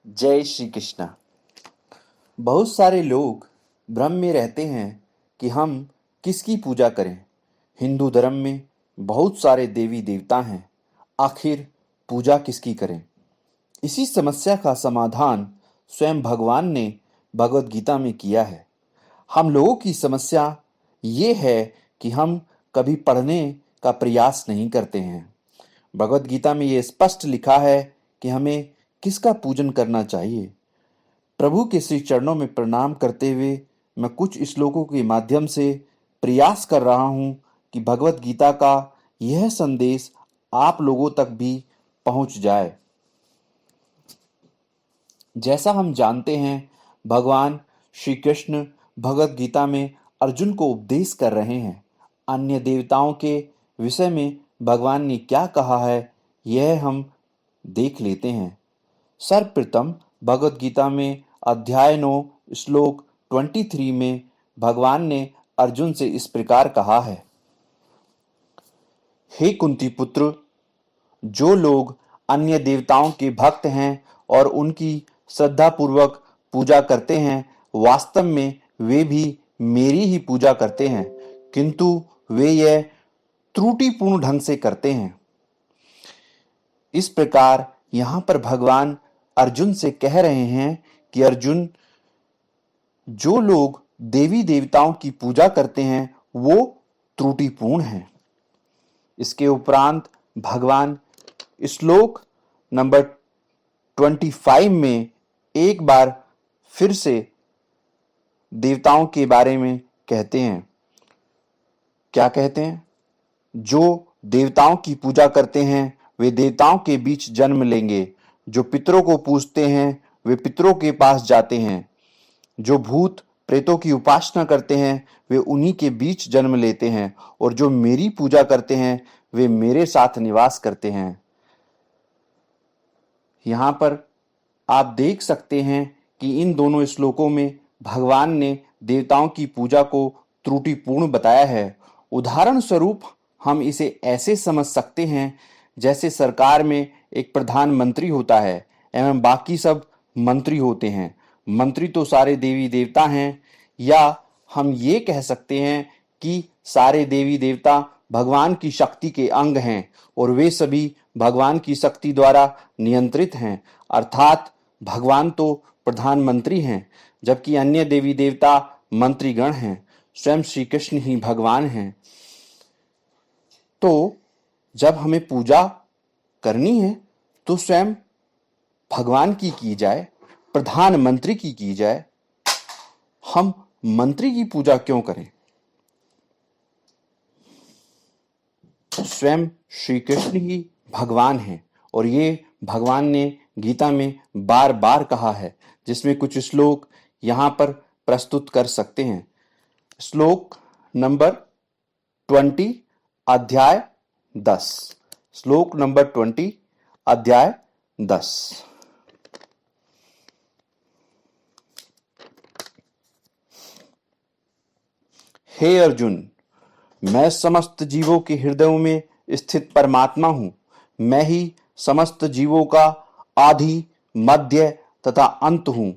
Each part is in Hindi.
जय श्री कृष्णा। बहुत सारे लोग भ्रम में रहते हैं कि हम किसकी पूजा करें। हिंदू धर्म में बहुत सारे देवी देवता हैं, आखिर पूजा किसकी करें? इसी समस्या का समाधान स्वयं भगवान ने भगवत गीता में किया है। हम लोगों की समस्या ये है कि हम कभी पढ़ने का प्रयास नहीं करते हैं। भगवत गीता में ये स्पष्ट लिखा है कि हमें किसका पूजन करना चाहिए। प्रभु के श्री चरणों में प्रणाम करते हुए मैं कुछ श्लोकों के माध्यम से प्रयास कर रहा हूँ कि भगवत गीता का यह संदेश आप लोगों तक भी पहुँच जाए। जैसा हम जानते हैं, भगवान श्री कृष्ण भगवत गीता में अर्जुन को उपदेश कर रहे हैं। अन्य देवताओं के विषय में भगवान ने क्या कहा है, यह हम देख लेते हैं। सर्वप्रथम भगवत गीता में अध्याय 9 श्लोक 23 में भगवान ने अर्जुन से इस प्रकार कहा है। हे कुंती पुत्र, जो लोग अन्य देवताओं के भक्त हैं और उनकी श्रद्धापूर्वक पूजा करते हैं, वास्तव में वे भी मेरी ही पूजा करते हैं, किंतु वे यह त्रुटिपूर्ण ढंग से करते हैं। इस प्रकार यहाँ पर भगवान अर्जुन से कह रहे हैं कि अर्जुन, जो लोग देवी देवताओं की पूजा करते हैं वो त्रुटिपूर्ण हैं। इसके उपरांत भगवान श्लोक नंबर 25 में एक बार फिर से देवताओं के बारे में कहते हैं। क्या कहते हैं? जो देवताओं की पूजा करते हैं वे देवताओं के बीच जन्म लेंगे। जो पितरों को पूजते हैं वे पितरों के पास जाते हैं। जो भूत प्रेतों की उपासना करते हैं वे उन्हीं के बीच जन्म लेते हैं, और जो मेरी पूजा करते हैं वे मेरे साथ निवास करते हैं। यहाँ पर आप देख सकते हैं कि इन दोनों श्लोकों में भगवान ने देवताओं की पूजा को त्रुटिपूर्ण बताया है। उदाहरण स्वरूप हम इसे ऐसे समझ सकते हैं जैसे सरकार में एक प्रधानमंत्री होता है एवं बाकी सब मंत्री होते हैं। मंत्री तो सारे देवी देवता हैं, या हम ये कह सकते हैं कि सारे देवी देवता भगवान की शक्ति के अंग हैं और वे सभी भगवान की शक्ति द्वारा नियंत्रित हैं। अर्थात भगवान तो प्रधानमंत्री हैं, जबकि अन्य देवी देवता मंत्रीगण हैं। स्वयं श्री कृष्ण ही भगवान हैं। तो जब हमें पूजा करनी है तो स्वयं भगवान की जाए, प्रधानमंत्री की जाए। हम मंत्री की पूजा क्यों करें? स्वयं श्री कृष्ण ही भगवान हैं और ये भगवान ने गीता में बार बार कहा है, जिसमें कुछ श्लोक यहाँ पर प्रस्तुत कर सकते हैं। श्लोक नंबर 20 अध्याय 10। श्लोक नंबर 20 अध्याय 10। हे अर्जुन, मैं समस्त जीवों के हृदयों में स्थित परमात्मा हूं। मैं ही समस्त जीवों का आदि, मध्य तथा अंत हूं।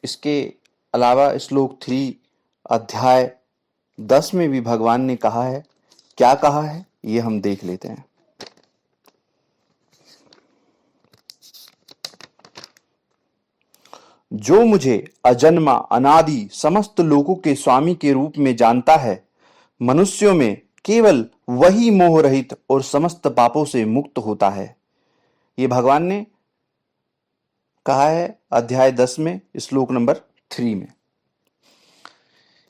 इसके अलावा श्लोक 3 अध्याय 10 में भी भगवान ने कहा है। क्या कहा है ये हम देख लेते हैं। जो मुझे अजन्मा अनादि समस्त लोकों के स्वामी के रूप में जानता है, मनुष्यों में केवल वही मोह रहित और समस्त पापों से मुक्त होता है। ये भगवान ने कहा है अध्याय 10 में श्लोक नंबर 3 में।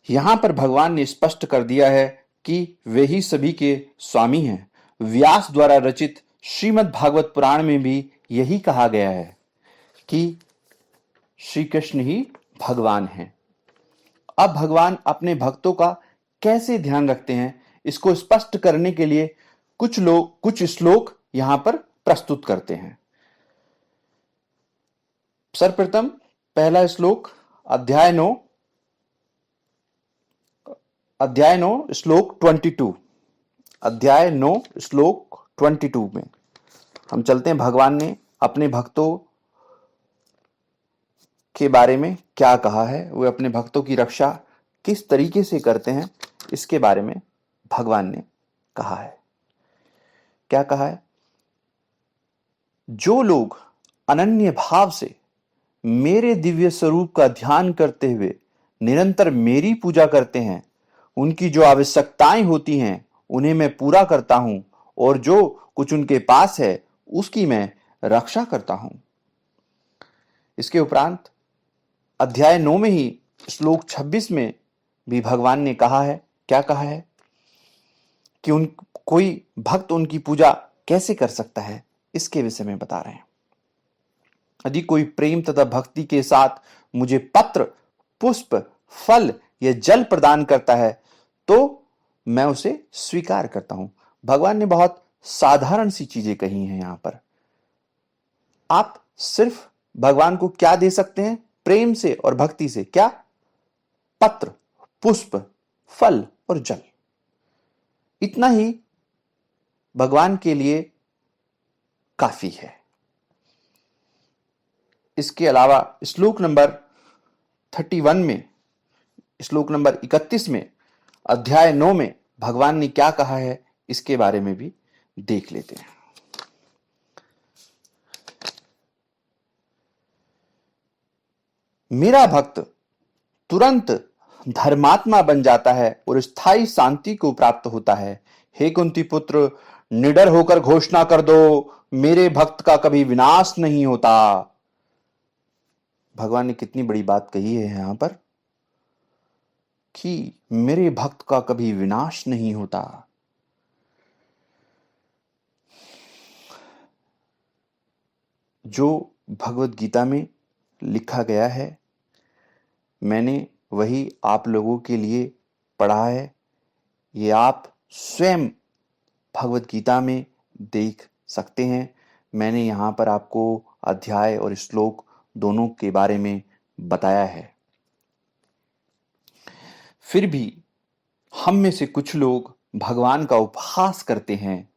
यहां पर भगवान ने स्पष्ट कर दिया है कि वे ही सभी के स्वामी हैं। व्यास द्वारा रचित श्रीमद् भागवत पुराण में भी यही कहा गया है कि श्री कृष्ण ही भगवान हैं। अब भगवान अपने भक्तों का कैसे ध्यान रखते हैं, इसको स्पष्ट करने के लिए कुछ श्लोक यहां पर प्रस्तुत करते हैं। सर्वप्रथम पहला श्लोक अध्याय 9 श्लोक 22। अध्याय 9 श्लोक 22 में हम चलते हैं। भगवान ने अपने भक्तों के बारे में क्या कहा है, वे अपने भक्तों की रक्षा किस तरीके से करते हैं, इसके बारे में भगवान ने कहा है। क्या कहा है? जो लोग अनन्य भाव से मेरे दिव्य स्वरूप का ध्यान करते हुए निरंतर मेरी पूजा करते हैं, उनकी जो आवश्यकताएं होती हैं उन्हें मैं पूरा करता हूं, और जो कुछ उनके पास है उसकी मैं रक्षा करता हूं। इसके उपरांत अध्याय 9 में ही श्लोक 26 में भी भगवान ने कहा है, क्या कहा है कि कोई भक्त उनकी पूजा कैसे कर सकता है, इसके विषय में बता रहे हैं। यदि कोई प्रेम तथा भक्ति के साथ मुझे पत्र, पुष्प, फल या जल प्रदान करता है तो मैं उसे स्वीकार करता हूं। भगवान ने बहुत साधारण सी चीजें कही हैं यहां पर। आप सिर्फ भगवान को क्या दे सकते हैं? प्रेम से और भक्ति से। क्या? पत्र, पुष्प, फल और जल। इतना ही भगवान के लिए काफी है। इसके अलावा श्लोक नंबर 31 में, श्लोक नंबर 31 में, अध्याय 9 में भगवान ने क्या कहा है, इसके बारे में भी देख लेते हैं। मेरा भक्त तुरंत धर्मात्मा बन जाता है और स्थायी शांति को प्राप्त होता है। हे कुंती पुत्र, निडर होकर घोषणा कर दो, मेरे भक्त का कभी विनाश नहीं होता। भगवान ने कितनी बड़ी बात कही है यहां पर कि मेरे भक्त का कभी विनाश नहीं होता। जो भगवत गीता में लिखा गया है, मैंने वही आप लोगों के लिए पढ़ा है। ये आप स्वयं भगवत गीता में देख सकते हैं। मैंने यहाँ पर आपको अध्याय और श्लोक दोनों के बारे में बताया है। फिर भी हम में से कुछ लोग भगवान का उपहास करते हैं।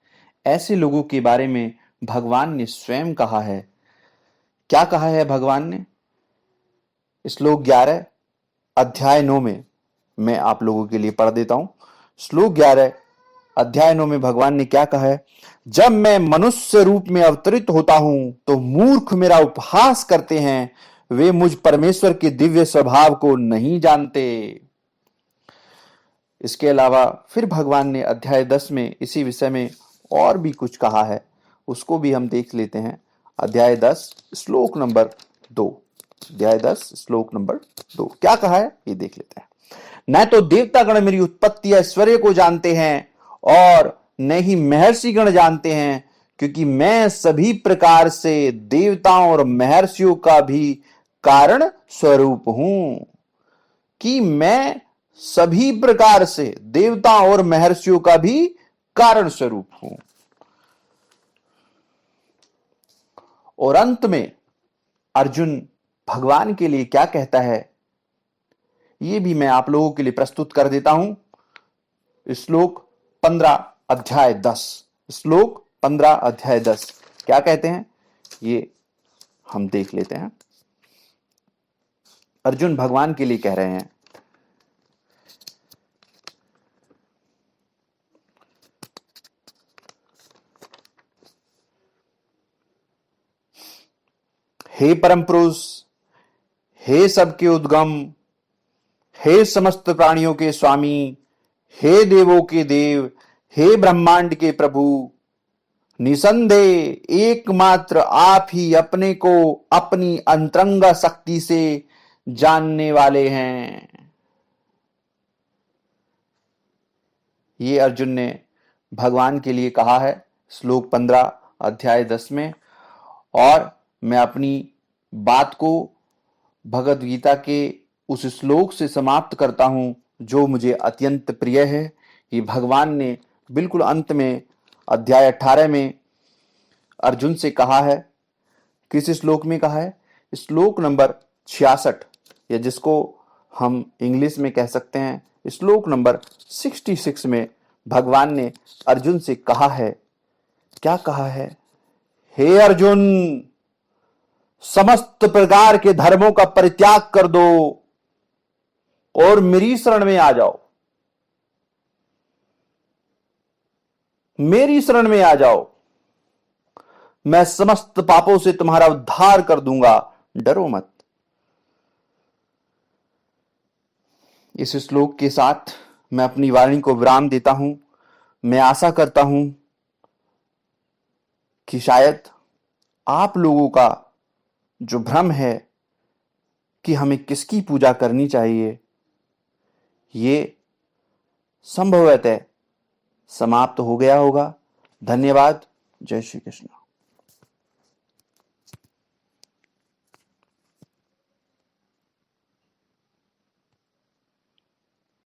ऐसे लोगों के बारे में भगवान ने स्वयं कहा है। क्या कहा है भगवान ने? श्लोक 11 अध्याय 9 में मैं आप लोगों के लिए पढ़ देता हूं। श्लोक 11 अध्याय 9 में भगवान ने क्या कहा है? जब मैं मनुष्य रूप में अवतरित होता हूं तो मूर्ख मेरा उपहास करते हैं, वे मुझ परमेश्वर के दिव्य स्वभाव को नहीं जानते। इसके अलावा फिर भगवान ने अध्याय 10 में इसी विषय में और भी कुछ कहा है, उसको भी हम देख लेते हैं। अध्याय 10 श्लोक नंबर 2। अध्याय 10 श्लोक नंबर 2 क्या कहा है, ये देख लेते हैं। न तो देवतागण मेरी उत्पत्ति ऐश्वर्य को जानते हैं और न ही महर्षिगण जानते हैं, क्योंकि मैं सभी प्रकार से देवताओं और महर्षियों का भी कारण स्वरूप हूं। कि मैं सभी प्रकार से देवताओं और महर्षियों का भी कारण स्वरूप हूं। और अंत में अर्जुन भगवान के लिए क्या कहता है, ये भी मैं आप लोगों के लिए प्रस्तुत कर देता हूं। श्लोक 15 अध्याय 10। श्लोक 15 अध्याय 10 क्या कहते हैं, ये हम देख लेते हैं। अर्जुन भगवान के लिए कह रहे हैं, हे परम पुरुष, हे सबके उद्गम, हे समस्त प्राणियों के स्वामी, हे देवों के देव, हे ब्रह्मांड के प्रभु, निसंदेह एकमात्र आप ही अपने को अपनी अंतरंगा शक्ति से जानने वाले हैं। ये अर्जुन ने भगवान के लिए कहा है श्लोक 15 अध्याय 10 में। और मैं अपनी बात को भगवद गीता के उस श्लोक से समाप्त करता हूं जो मुझे अत्यंत प्रिय है। ये भगवान ने बिल्कुल अंत में अध्याय 18 में अर्जुन से कहा है। किस श्लोक में कहा है? श्लोक नंबर 66, या जिसको हम इंग्लिश में कह सकते हैं श्लोक नंबर 66 में भगवान ने अर्जुन से कहा है। क्या कहा है? हे अर्जुन, समस्त प्रकार के धर्मों का परित्याग कर दो और मेरी शरण में आ जाओ। मेरी शरण में आ जाओ, मैं समस्त पापों से तुम्हारा उद्धार कर दूंगा, डरो मत। इस श्लोक के साथ मैं अपनी वाणी को विराम देता हूं। मैं आशा करता हूं कि शायद आप लोगों का जो भ्रम है कि हमें किसकी पूजा करनी चाहिए, ये संभवतः समाप्त हो गया होगा। धन्यवाद। जय श्री कृष्ण।